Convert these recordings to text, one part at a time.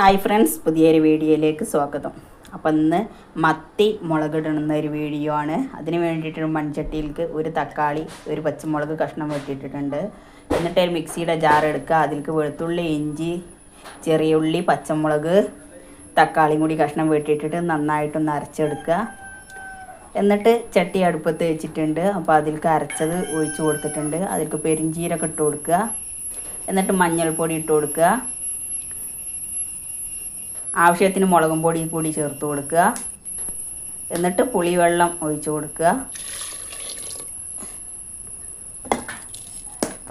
Hi friends, പുതിയൊരു വീഡിയോയിലേക്ക് സ്വാഗതം. അപ്പം ഇന്ന് മത്തി മുളകിടുന്ന ഒരു വീഡിയോ ആണ്. അതിന് വേണ്ടിയിട്ട് മൺചട്ടിയിലേക്ക് ഒരു തക്കാളി, ഒരു പച്ചമുളക് കഷ്ണം വെട്ടിയിട്ടിട്ടുണ്ട്. എന്നിട്ട് ഒരു മിക്സിയുടെ ജാർ എടുക്കുക. അതിലേക്ക് വെളുത്തുള്ളി, ഇഞ്ചി, ചെറിയ ഉള്ളി, പച്ചമുളക്, തക്കാളിയും കൂടി കഷ്ണം വെട്ടിയിട്ടിട്ട് നന്നായിട്ടൊന്ന് അരച്ചെടുക്കുക. എന്നിട്ട് ചട്ടി അടുപ്പത്ത് വെച്ചിട്ടുണ്ട്. അപ്പോൾ അതിലേക്ക് അരച്ചത് ഒഴിച്ച് കൊടുത്തിട്ടുണ്ട്. അതിലേക്ക് പെരിഞ്ചീരകം ഇട്ട് കൊടുക്കുക. എന്നിട്ട് മഞ്ഞൾപ്പൊടി ഇട്ട് കൊടുക്കുക. ആവശ്യത്തിന് മുളകും പൊടി കൂടി ചേർത്ത് കൊടുക്കുക. എന്നിട്ട് പുളിവെള്ളം ഒഴിച്ച് കൊടുക്കുക.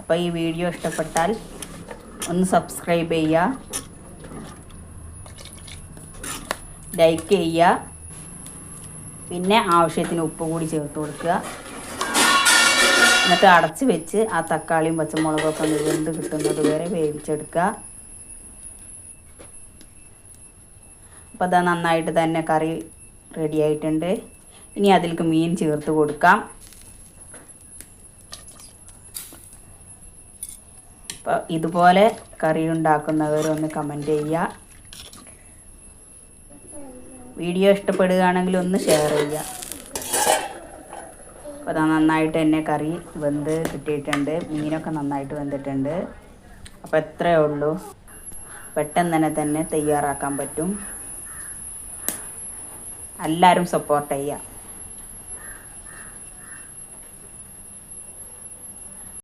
അപ്പോൾ ഈ വീഡിയോ ഇഷ്ടപ്പെട്ടാൽ ഒന്ന് സബ്സ്ക്രൈബ് ചെയ്യുക, ലൈക്ക് ചെയ്യുക. പിന്നെ ആവശ്യത്തിന് ഉപ്പ് കൂടി ചേർത്ത് കൊടുക്കുക. എന്നിട്ട് അടച്ച് വെച്ച് ആ തക്കാളിയും പച്ചമുളകൊക്കെ ഒന്ന് വെന്ത് കിട്ടുന്നത് വരെ വേവിച്ചെടുക്കുക. അപ്പോൾ അത് നന്നായിട്ട് തന്നെ കറി റെഡി ആയിട്ടുണ്ട്. ഇനി അതിലേക്ക് മീൻ ചേർത്ത് കൊടുക്കാം. അപ്പോൾ ഇതുപോലെ കറി ഉണ്ടാക്കുന്നവരൊന്ന് കമൻറ്റ് ചെയ്യുക. വീഡിയോ ഇഷ്ടപ്പെടുകയാണെങ്കിൽ ഒന്ന് ഷെയർ ചെയ്യുക. അപ്പോൾ അത് നന്നായിട്ട് തന്നെ കറി വെന്ത് കിട്ടിയിട്ടുണ്ട്. മീനൊക്കെ നന്നായിട്ട് വെന്തിട്ടുണ്ട്. അപ്പോൾ എത്രയേ ഉള്ളൂ, പെട്ടെന്ന് തന്നെ തയ്യാറാക്കാൻ പറ്റും. എല്ലാവരും സപ്പോർട്ട് ചെയ്യുക.